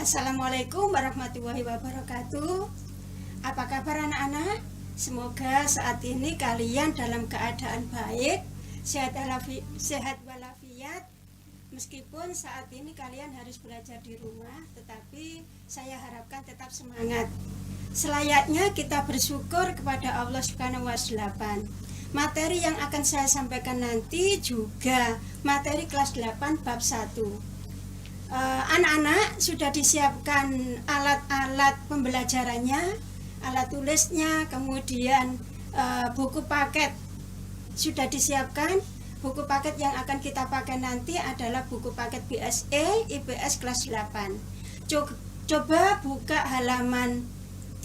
Assalamualaikum warahmatullahi wabarakatuh. Apa kabar anak-anak? Semoga saat ini kalian dalam keadaan baik, sehat walafiat. Meskipun saat ini kalian harus belajar di rumah, tetapi saya harapkan tetap semangat. Selayaknya kita bersyukur kepada Allah Subhanahu wa Ta'ala. Materi yang akan saya sampaikan nanti juga materi kelas 8 bab 1. Anak-anak sudah disiapkan alat-alat pembelajarannya, alat tulisnya, kemudian buku paket sudah disiapkan. Buku paket yang akan kita pakai nanti adalah buku paket BSE IPS kelas 8. Coba buka halaman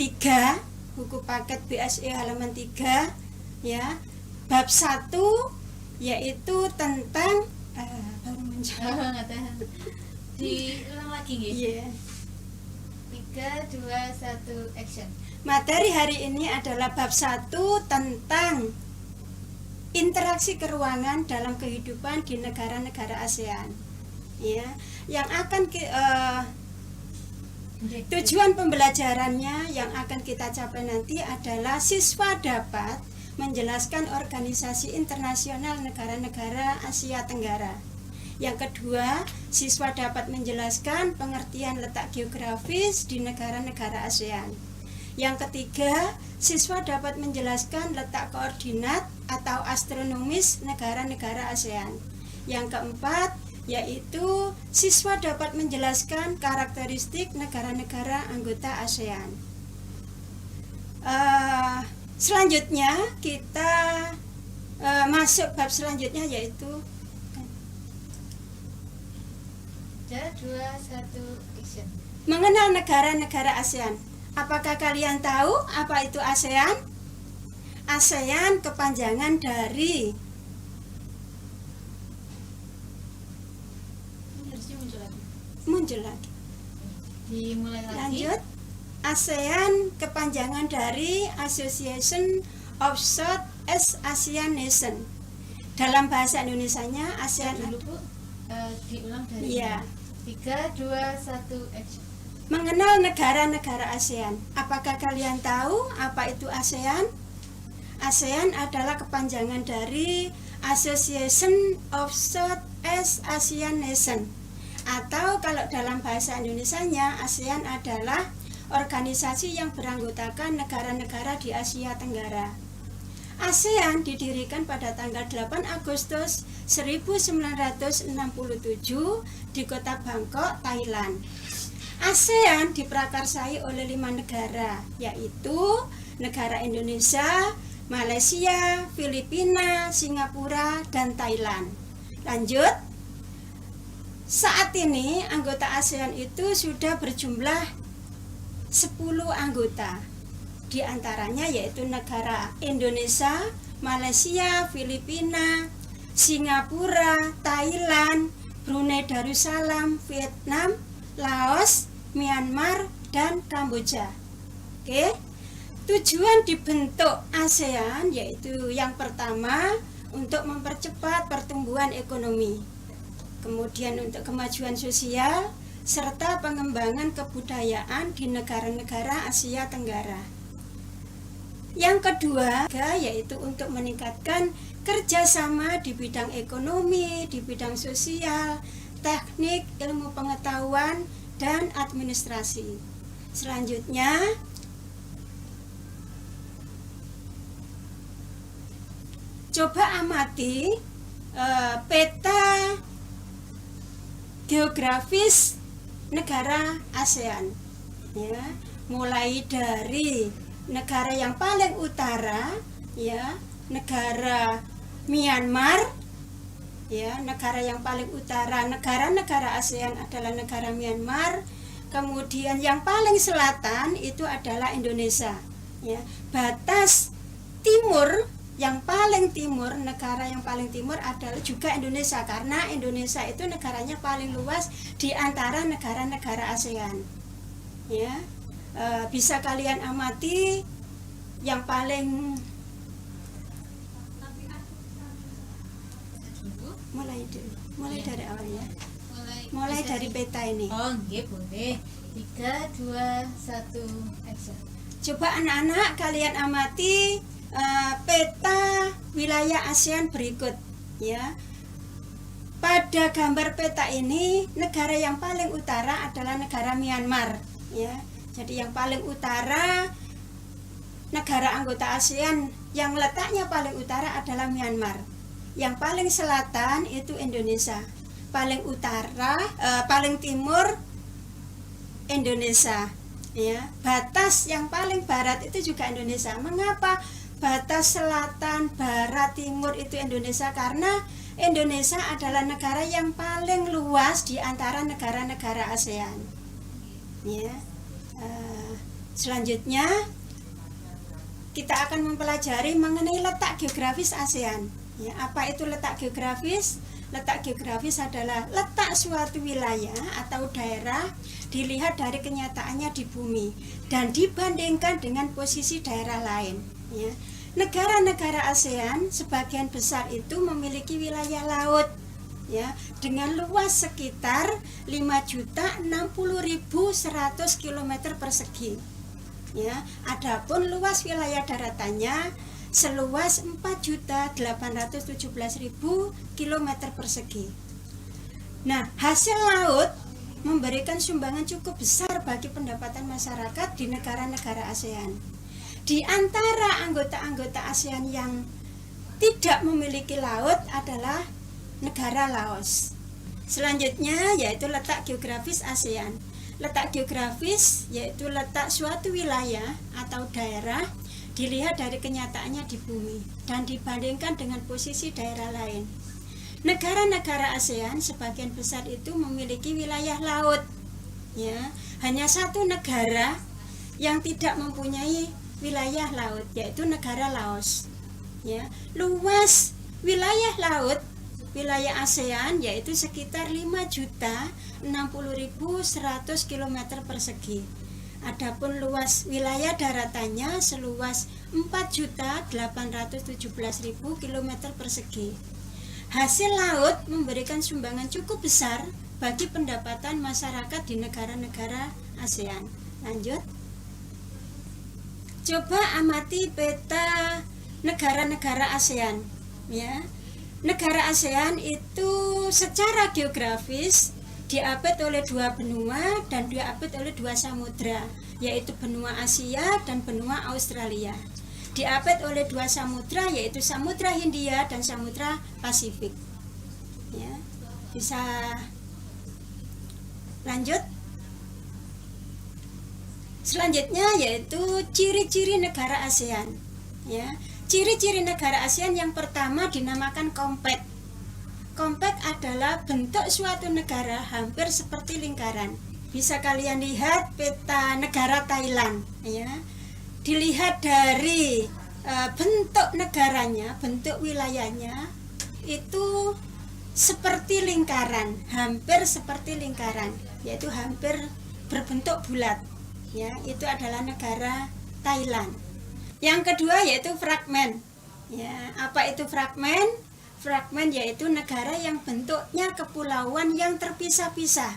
3, buku paket BSE halaman 3 ya. Bab 1 yaitu tentang baru menjawab. Diulang lagi nggih? Yeah. 3, 2, 1, action. Materi hari ini adalah bab 1 tentang interaksi keuangan dalam kehidupan di negara-negara ASEAN. Ya, yang akan tujuan pembelajarannya yang akan kita capai nanti adalah siswa dapat menjelaskan organisasi internasional negara-negara Asia Tenggara. Yang kedua, siswa dapat menjelaskan pengertian letak geografis di negara-negara ASEAN. Yang ketiga, siswa dapat menjelaskan letak koordinat atau astronomis negara-negara ASEAN. Yang keempat, yaitu siswa dapat menjelaskan karakteristik negara-negara anggota ASEAN. Selanjutnya kita masuk bab selanjutnya yaitu 3, 2, 1, action. mengenal negara-negara ASEAN. Apakah kalian tahu apa itu ASEAN? ASEAN kepanjangan dari Harusnya muncul lagi. Dimulai lagi. Lanjut. ASEAN kepanjangan dari Association of Southeast Asian Nation. Dalam bahasa Indonesianya ASEAN Dulu Bu, diulang dari Iya. 3, 2, 1, action. Mengenal negara-negara ASEAN. Apakah kalian tahu apa itu ASEAN? ASEAN adalah kepanjangan dari Association of Southeast Asian Nation. Atau kalau dalam bahasa Indonesianya, ASEAN adalah organisasi yang beranggotakan negara-negara di Asia Tenggara. ASEAN didirikan pada tanggal 8 Agustus 1967 di kota Bangkok, Thailand. ASEAN diprakarsai oleh 5 negara, yaitu negara Indonesia, Malaysia, Filipina, Singapura, dan Thailand. Lanjut. Saat ini anggota ASEAN itu sudah berjumlah 10 anggota. Di antaranya yaitu negara Indonesia, Malaysia, Filipina, Singapura, Thailand, Brunei Darussalam, Vietnam, Laos, Myanmar, dan Kamboja. Oke. Tujuan dibentuk ASEAN yaitu yang pertama untuk mempercepat pertumbuhan ekonomi. Kemudian untuk kemajuan sosial serta pengembangan kebudayaan di negara-negara Asia Tenggara. Yang kedua yaitu untuk meningkatkan kerjasama di bidang ekonomi, di bidang sosial, teknik, ilmu pengetahuan, dan administrasi. Selanjutnya, coba amati peta geografis negara ASEAN. Ya, mulai dari negara yang paling utara, ya, negara Myanmar. Ya, negara yang paling utara negara-negara ASEAN adalah negara Myanmar. Kemudian yang paling selatan itu adalah Indonesia. Ya, batas timur yang paling timur, negara yang paling timur adalah juga Indonesia karena Indonesia itu negaranya paling luas di antara negara-negara ASEAN. Ya, bisa kalian amati yang paling mulai dari awalnya. Mulai dari peta ini. Oh, nggih boleh. 3, 2, 1, action. Coba anak-anak kalian amati peta wilayah ASEAN berikut ya. Pada gambar peta ini negara yang paling utara adalah negara Myanmar ya. Jadi yang paling utara negara anggota ASEAN yang letaknya paling utara adalah Myanmar. Yang paling selatan itu Indonesia. Paling utara, paling timur Indonesia ya. Batas yang paling barat itu juga Indonesia. Mengapa batas selatan, barat, timur itu Indonesia? Karena Indonesia adalah negara yang paling luas di antara negara-negara ASEAN ya. Selanjutnya kita akan mempelajari mengenai letak geografis ASEAN ya. Apa itu letak geografis? Letak geografis adalah letak suatu wilayah atau daerah dilihat dari kenyataannya di bumi dan dibandingkan dengan posisi daerah lain ya. Negara-negara ASEAN sebagian besar itu memiliki wilayah laut ya, dengan luas sekitar 5.060.100 km persegi ya. Adapun luas wilayah daratannya seluas 4.817.000 km persegi. Nah, hasil laut memberikan sumbangan cukup besar bagi pendapatan masyarakat di negara-negara ASEAN. Di antara anggota-anggota ASEAN yang tidak memiliki laut adalah negara Laos. Selanjutnya yaitu letak geografis ASEAN. Letak geografis yaitu letak suatu wilayah atau daerah dilihat dari kenyataannya di bumi dan dibandingkan dengan posisi daerah lain. Negara-negara ASEAN sebagian besar itu memiliki wilayah laut ya. Hanya satu negara yang tidak mempunyai wilayah laut yaitu negara Laos ya. Luas wilayah laut wilayah ASEAN yaitu sekitar 5.060.100 km persegi. Adapun luas wilayah daratannya seluas 4.817.000 km persegi. Hasil laut memberikan sumbangan cukup besar bagi pendapatan masyarakat di negara-negara ASEAN. Lanjut. Coba amati peta negara-negara ASEAN ya. Negara ASEAN itu secara geografis diapit oleh dua benua dan diapit oleh dua samudra, yaitu benua Asia dan benua Australia. Diapit oleh dua samudra yaitu Samudra Hindia dan Samudra Pasifik ya. Bisa lanjut. Selanjutnya yaitu ciri-ciri negara ASEAN ya. Ciri-ciri negara ASEAN yang pertama dinamakan kompak. Kompak adalah bentuk suatu negara hampir seperti lingkaran. Bisa kalian lihat peta negara Thailand ya. Dilihat dari bentuk negaranya, bentuk wilayahnya itu seperti lingkaran, hampir seperti lingkaran, yaitu hampir berbentuk bulat. Ya, itu adalah negara Thailand. Yang kedua yaitu fragmen. Ya, apa itu fragmen? Fragmen yaitu negara yang bentuknya kepulauan yang terpisah-pisah.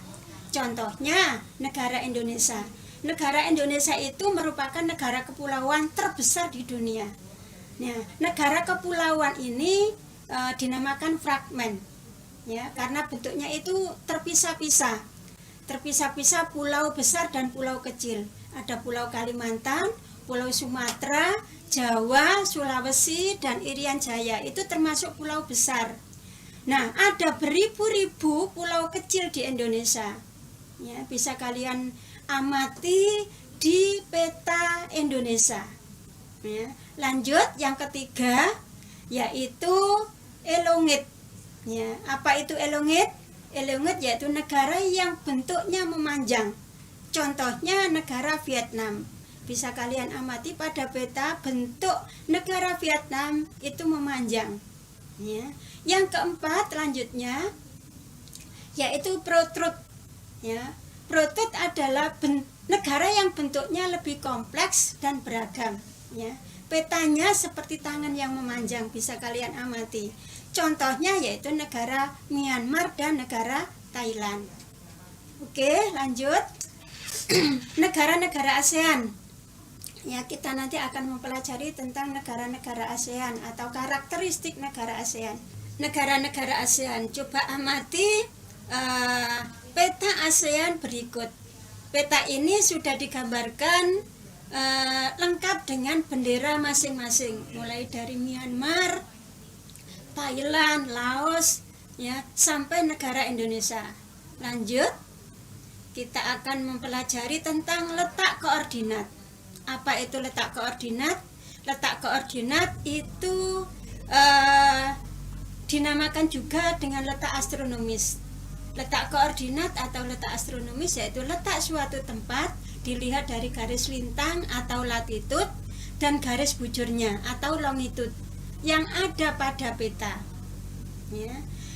Contohnya negara Indonesia. Negara Indonesia itu merupakan negara kepulauan terbesar di dunia. Nah, negara kepulauan ini dinamakan fragmen. Ya, karena bentuknya itu terpisah-pisah. Terpisah-pisah pulau besar dan pulau kecil. Ada pulau Kalimantan, pulau Sumatera, Jawa, Sulawesi, dan Irian Jaya. Itu termasuk pulau besar. Nah, ada beribu-ribu pulau kecil di Indonesia. Ya, bisa kalian amati di peta Indonesia. Ya, lanjut yang ketiga yaitu elongit. Ya, apa itu elongit? Elongit yaitu negara yang bentuknya memanjang. Contohnya negara Vietnam. Bisa kalian amati pada peta bentuk negara Vietnam itu memanjang. Ya. Yang keempat lanjutnya yaitu Protrud. Ya. Protrud adalah negara yang bentuknya lebih kompleks dan beragam. Ya. Petanya seperti tangan yang memanjang, bisa kalian amati. Contohnya yaitu negara Myanmar dan negara Thailand. Oke, lanjut. negara-negara ASEAN. Ya, kita nanti akan mempelajari tentang negara-negara ASEAN atau karakteristik negara ASEAN. Negara-negara ASEAN, coba amati peta ASEAN berikut. Peta ini sudah digambarkan lengkap dengan bendera masing-masing, mulai dari Myanmar, Thailand, Laos, ya, sampai negara Indonesia. Lanjut, kita akan mempelajari tentang letak koordinat. Apa itu letak koordinat? Letak koordinat itu dinamakan juga dengan letak astronomis. Letak koordinat atau letak astronomis yaitu letak suatu tempat dilihat dari garis lintang atau latitud dan garis bujurnya atau longitud yang ada pada peta. Ya.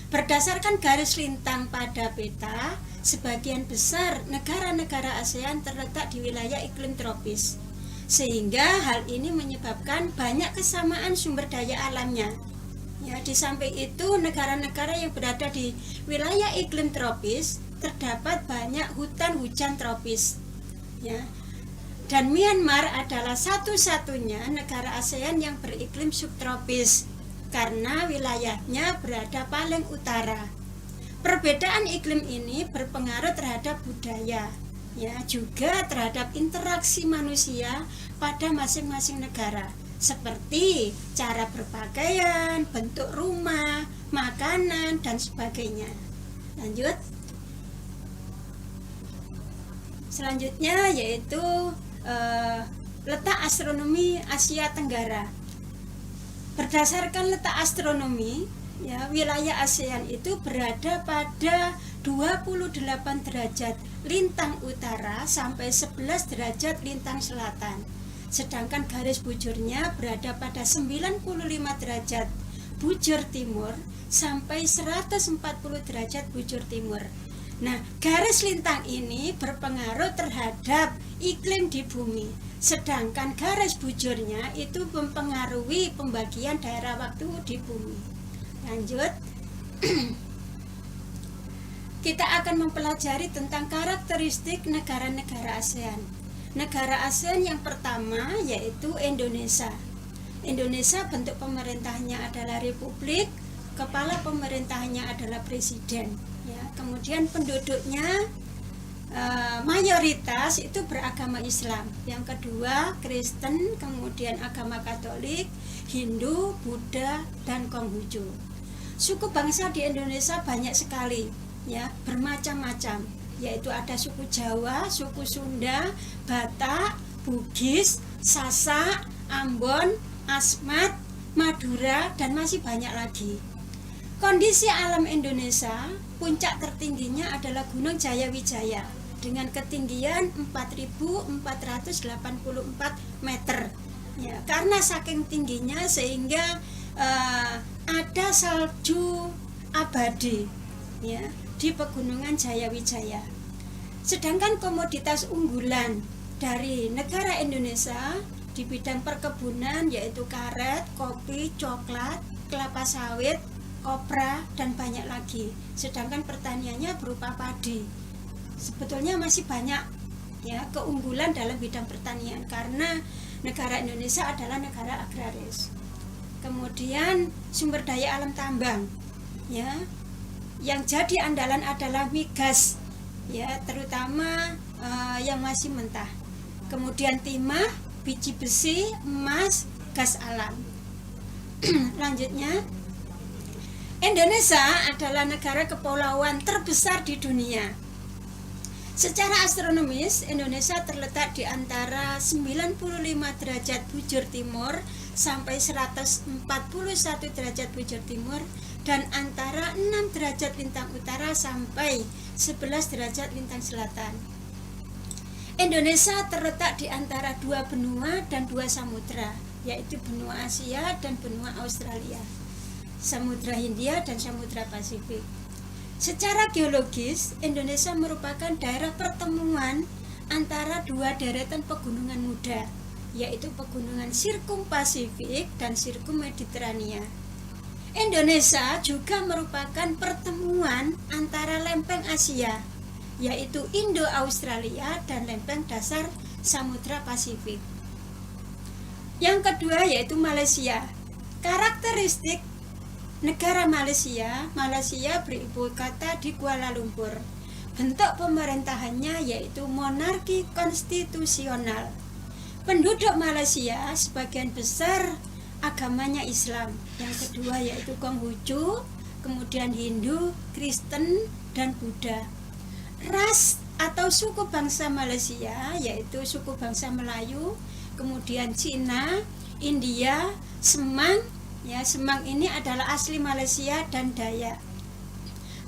Berdasarkan garis lintang pada peta, sebagian besar negara-negara ASEAN terletak di wilayah iklim tropis, sehingga hal ini menyebabkan banyak kesamaan sumber daya alamnya. Ya, di samping itu, negara-negara yang berada di wilayah iklim tropis terdapat banyak hutan hujan tropis. Ya. Dan Myanmar adalah satu-satunya negara ASEAN yang beriklim subtropis karena wilayahnya berada paling utara. Perbedaan iklim ini berpengaruh terhadap budaya, ya, juga terhadap interaksi manusia pada masing-masing negara, seperti cara berpakaian, bentuk rumah, makanan, dan sebagainya. Lanjut. Selanjutnya yaitu letak astronomi Asia Tenggara. Berdasarkan letak astronomi, ya, wilayah ASEAN itu berada pada 28 derajat lintang utara sampai 11 derajat lintang selatan. Sedangkan garis bujurnya berada pada 95 derajat bujur timur sampai 140 derajat bujur timur. Nah, garis lintang ini berpengaruh terhadap iklim di bumi, sedangkan garis bujurnya itu mempengaruhi pembagian daerah waktu di bumi. Lanjut. Kita akan mempelajari tentang karakteristik negara-negara ASEAN. Negara ASEAN yang pertama yaitu Indonesia. Indonesia bentuk pemerintahnya adalah republik, kepala pemerintahnya adalah presiden. Ya, kemudian penduduknya mayoritas itu beragama Islam. Yang kedua Kristen, kemudian agama Katolik, Hindu, Buddha, dan Konghucu. Suku bangsa di Indonesia banyak sekali, ya, bermacam-macam, yaitu ada suku Jawa, suku Sunda, Batak, Bugis, Sasak, Ambon, Asmat, Madura, dan masih banyak lagi. Kondisi alam Indonesia, puncak tertingginya adalah Gunung Jayawijaya dengan ketinggian 4.484 meter. Ya, karena saking tingginya sehingga ada salju abadi, ya, di pegunungan Jayawijaya. Sedangkan komoditas unggulan dari negara Indonesia di bidang perkebunan yaitu karet, kopi, coklat, kelapa sawit, kopra, dan banyak lagi. Sedangkan pertaniannya berupa padi. Sebetulnya masih banyak, ya, keunggulan dalam bidang pertanian karena negara Indonesia adalah negara agraris. Kemudian sumber daya alam tambang, ya, yang jadi andalan adalah migas, ya, terutama yang masih mentah. Kemudian timah, biji besi, emas, gas alam. Lanjutnya, Indonesia adalah negara kepulauan terbesar di dunia. Secara astronomis, Indonesia terletak di antara 95 derajat bujur timur sampai 141 derajat bujur timur dan antara 6 derajat lintang utara sampai 11 derajat lintang selatan. Indonesia terletak di antara dua benua dan dua samudra, yaitu benua Asia dan benua Australia, Samudra Hindia dan Samudra Pasifik. Secara geologis, Indonesia merupakan daerah pertemuan antara dua deretan pegunungan muda, yaitu pegunungan Sirkum Pasifik dan Sirkum Mediterania. Indonesia juga merupakan pertemuan antara lempeng Asia, yaitu Indo-Australia dan lempeng dasar Samudra Pasifik. Yang kedua yaitu Malaysia. Karakteristik negara Malaysia beribu kota di Kuala Lumpur. Bentuk pemerintahannya yaitu monarki konstitusional. Penduduk Malaysia sebagian besar agamanya Islam. Yang kedua yaitu Konghucu, kemudian Hindu, Kristen, dan Buddha. Ras atau suku bangsa Malaysia yaitu suku bangsa Melayu, kemudian Cina, India, Semang. Ya, Semang ini adalah asli Malaysia dan Dayak.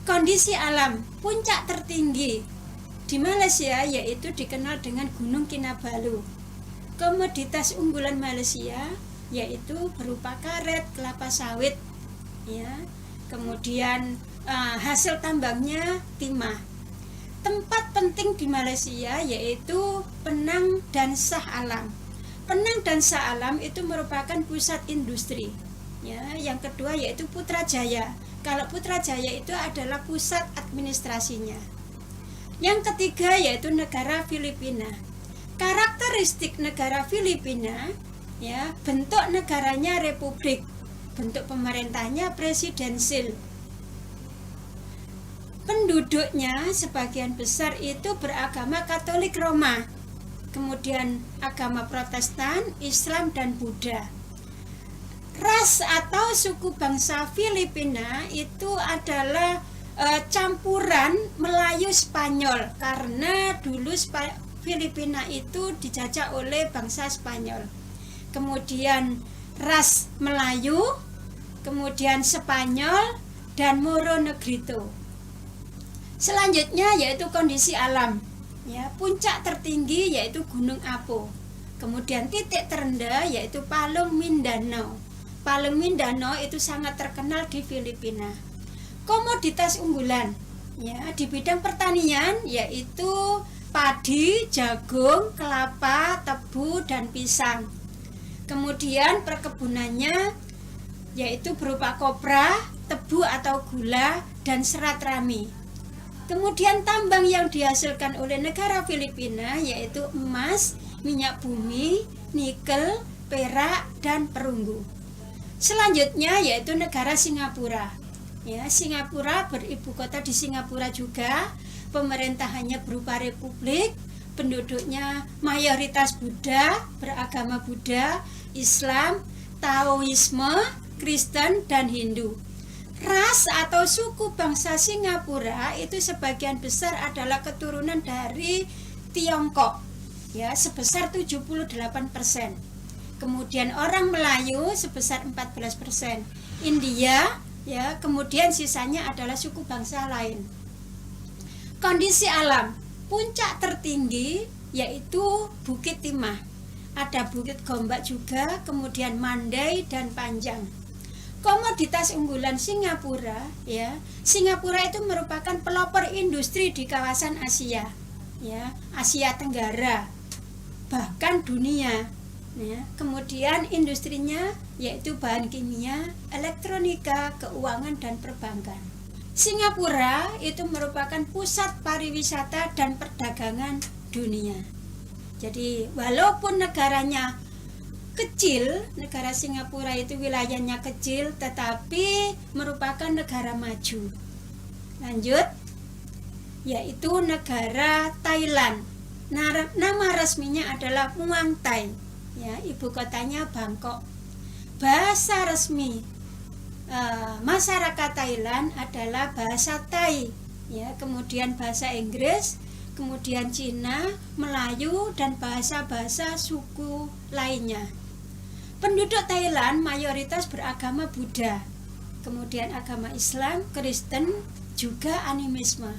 Kondisi alam, puncak tertinggi di Malaysia yaitu dikenal dengan Gunung Kinabalu. Komoditas unggulan Malaysia yaitu berupa karet, kelapa sawit, ya. Kemudian hasil tambangnya timah. Tempat penting di Malaysia yaitu Penang dan Shah Alam. Penang dan Shah Alam itu merupakan pusat industri. Ya, yang kedua yaitu Putrajaya. Kalau Putrajaya itu adalah pusat administrasinya. Yang ketiga yaitu negara Filipina. Karakteristik negara Filipina, ya, bentuk negaranya republik, bentuk pemerintahnya presidensil. Penduduknya sebagian besar itu beragama Katolik Roma, kemudian agama Protestan, Islam, dan Buddha. Ras atau suku bangsa Filipina itu adalah campuran Melayu Spanyol, karena dulu Filipina itu dijajah oleh bangsa Spanyol. Kemudian ras Melayu, kemudian Spanyol, dan Moro Negrito. Selanjutnya yaitu kondisi alam. Ya, puncak tertinggi yaitu Gunung Apo. Kemudian titik terendah yaitu Palung Mindanao. Palung Mindanao itu sangat terkenal di Filipina. Komoditas unggulan, ya, di bidang pertanian yaitu padi, jagung, kelapa, tebu, dan pisang. Kemudian perkebunannya yaitu berupa kopra, tebu atau gula, dan serat rami. Kemudian tambang yang dihasilkan oleh negara Filipina yaitu emas, minyak bumi, nikel, perak, dan perunggu. Selanjutnya yaitu negara Singapura. Ya, Singapura beribu kota di Singapura juga. Pemerintahannya berupa republik, penduduknya mayoritas Buddha, beragama Buddha, Islam, Taoisme, Kristen, dan Hindu. Ras atau suku bangsa Singapura itu sebagian besar adalah keturunan dari Tiongkok, ya, sebesar 78%. Kemudian orang Melayu sebesar 14%. India, ya, kemudian sisanya adalah suku bangsa lain. Kondisi alam, puncak tertinggi yaitu Bukit Timah. Ada Bukit Gombak juga, kemudian Mandai dan Panjang. Komoditas unggulan Singapura, ya, Singapura itu merupakan pelopor industri di kawasan Asia, ya, Asia Tenggara, bahkan dunia. Ya, kemudian industrinya yaitu bahan kimia, elektronika, keuangan, dan perbankan. Singapura itu merupakan pusat pariwisata dan perdagangan dunia. Jadi walaupun negaranya kecil, negara Singapura itu wilayahnya kecil, tetapi merupakan negara maju. Lanjut, yaitu negara Thailand. Nama resminya adalah Muang Thai. Ya, ibu kotanya Bangkok. Bahasa resmi masyarakat Thailand adalah bahasa Thai, ya, kemudian bahasa Inggris, kemudian Cina, Melayu, dan bahasa-bahasa suku lainnya. Penduduk Thailand mayoritas beragama Buddha, kemudian agama Islam, Kristen, juga animisme.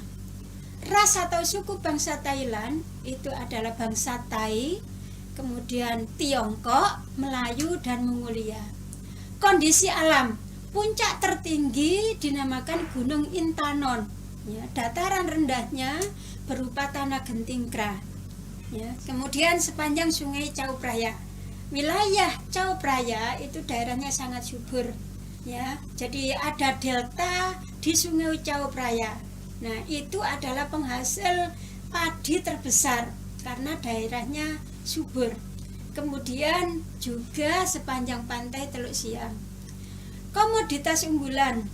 Ras atau suku bangsa Thailand itu adalah bangsa Thai, kemudian Tiongkok, Melayu, dan Mongolia. Kondisi alam, puncak tertinggi dinamakan Gunung Intanon. Ya, dataran rendahnya berupa tanah gentingkra. Ya, kemudian sepanjang Sungai Chao Phraya. Wilayah Chao Phraya itu daerahnya sangat subur. Ya, jadi ada delta di Sungai Chao Phraya. Nah, itu adalah penghasil padi terbesar karena daerahnya subur. Kemudian juga sepanjang pantai Teluk Siam. Komoditas unggulan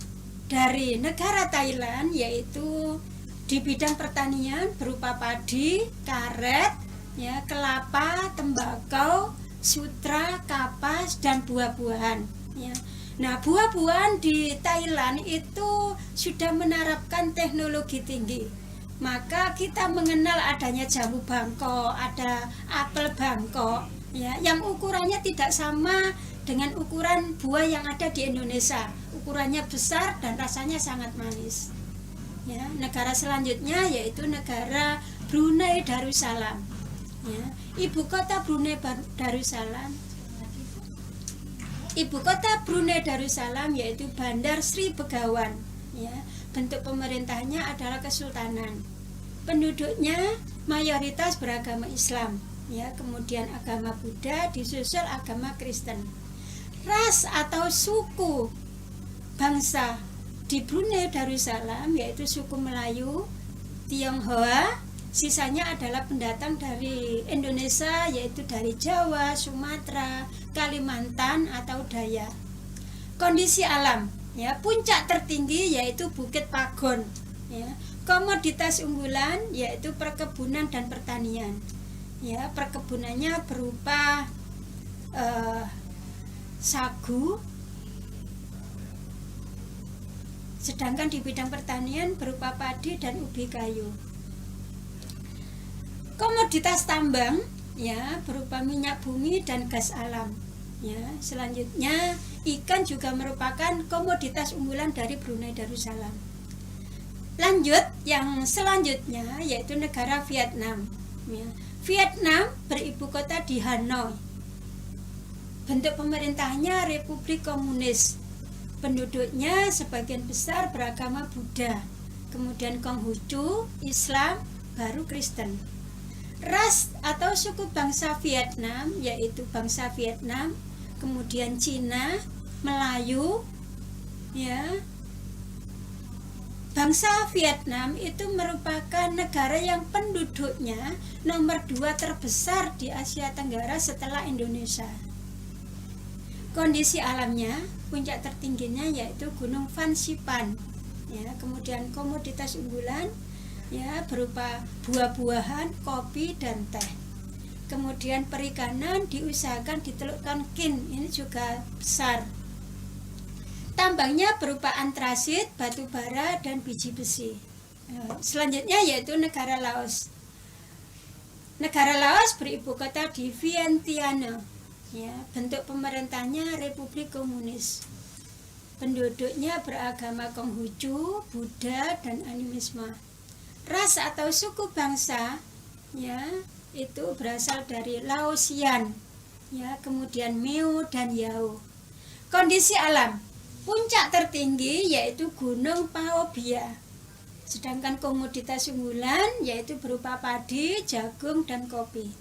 dari negara Thailand yaitu di bidang pertanian berupa padi, karet, ya, kelapa, tembakau, sutra, kapas, dan buah-buahan. Ya. Nah, buah-buahan di Thailand itu sudah menerapkan teknologi tinggi. Maka kita mengenal adanya jambu Bangkok, ada apel Bangkok, ya, yang ukurannya tidak sama dengan ukuran buah yang ada di Indonesia. Ukurannya besar dan rasanya sangat manis. Ya, negara selanjutnya yaitu negara Brunei Darussalam. Ya, ibu kota Brunei Darussalam. Ibu kota Brunei Darussalam yaitu Bandar Sri Begawan. Ya, bentuk pemerintahnya adalah kesultanan. Penduduknya mayoritas beragama Islam. Ya, kemudian agama Buddha disusul agama Kristen. Ras atau suku bangsa di Brunei Darussalam yaitu suku Melayu, Tionghoa, sisanya adalah pendatang dari Indonesia yaitu dari Jawa, Sumatera, Kalimantan atau Dayak. Kondisi alam, ya, puncak tertinggi yaitu Bukit Pagon, ya. Komoditas unggulan yaitu perkebunan dan pertanian. Ya, perkebunannya berupa sagu, sedangkan di bidang pertanian berupa padi dan ubi kayu. Komoditas tambang, ya, berupa minyak bumi dan gas alam. Ya, selanjutnya ikan juga merupakan komoditas unggulan dari Brunei Darussalam. Lanjut, yang selanjutnya yaitu negara Vietnam. Ya, Vietnam beribu kota di Hanoi. Bentuk pemerintahnya Republik Komunis. Penduduknya sebagian besar beragama Buddha, kemudian Konghucu, Islam, baru Kristen. Ras atau suku bangsa Vietnam yaitu bangsa Vietnam, kemudian Cina, Melayu, ya. Bangsa Vietnam itu merupakan negara yang penduduknya nomor 2 terbesar di Asia Tenggara setelah Indonesia. Kondisi alamnya, puncak tertingginya yaitu Gunung Phan Xipang. Ya, kemudian komoditas unggulan, ya, berupa buah-buahan, kopi, dan teh. Kemudian perikanan diusahakan di Teluk Tonkin, ini juga besar. Tambangnya berupa antrasit, batu bara, dan biji besi. Selanjutnya yaitu negara Laos. Negara Laos beribu kota di Vientiane. Ya, bentuk pemerintahnya Republik Komunis. Penduduknya beragama Konghucu, Buddha, dan animisme. Ras atau suku bangsa, ya, itu berasal dari Laosian, ya, kemudian Meo dan Yao. Kondisi alam, puncak tertinggi yaitu Gunung Pao Bia. Sedangkan komoditas unggulan yaitu berupa padi, jagung, dan kopi.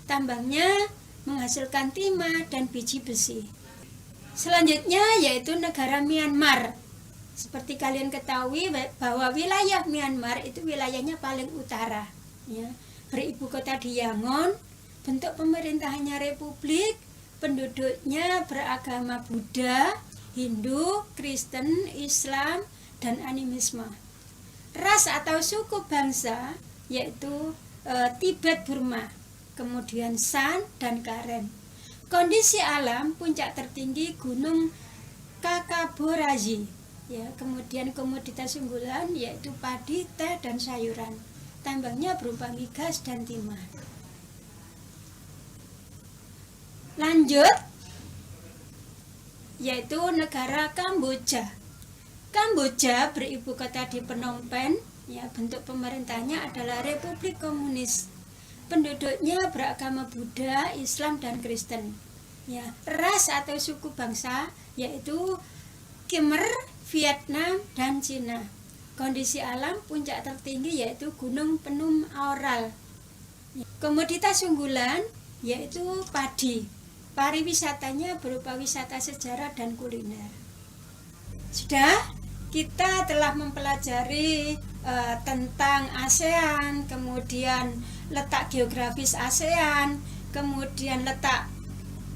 Tambangnya menghasilkan timah dan biji besi. Selanjutnya yaitu negara Myanmar. Seperti kalian ketahui bahwa wilayah Myanmar itu wilayahnya paling utara, ya. Beribu kota di Yangon. Bentuk pemerintahannya republik. Penduduknya beragama Buddha, Hindu, Kristen, Islam, dan animisme. Ras atau suku bangsa yaitu Tibet Burma, kemudian San dan Karen. Kondisi alam, puncak tertinggi Gunung Kakaboraji, ya, kemudian komoditas unggulan yaitu padi, teh, dan sayuran. Tambangnya berupa migas dan timah. Lanjut, yaitu negara Kamboja. Kamboja beribu kota di Phnom Penh, ya, bentuk pemerintahnya adalah Republik Komunis. Penduduknya beragama Buddha, Islam, dan Kristen. Ya, ras atau suku bangsa yaitu Khmer, Vietnam, dan Cina. Kondisi alam, puncak tertinggi yaitu Gunung Penum Aural. Komoditas unggulan yaitu padi. Pariwisatanya berupa wisata sejarah dan kuliner. Sudah? kita telah mempelajari tentang ASEAN, kemudian letak geografis ASEAN, kemudian letak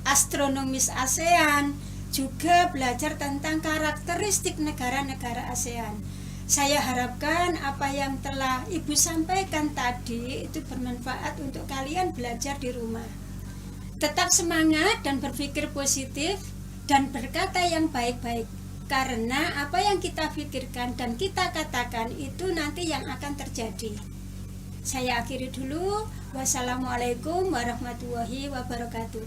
astronomis ASEAN, juga belajar tentang karakteristik negara-negara ASEAN. Saya harapkan apa yang telah Ibu sampaikan tadi itu bermanfaat untuk kalian belajar di rumah. Tetap semangat dan berpikir positif dan berkata yang baik-baik. Karena apa yang kita pikirkan dan kita katakan itu nanti yang akan terjadi. Saya akhiri dulu. Wassalamualaikum warahmatullahi wabarakatuh.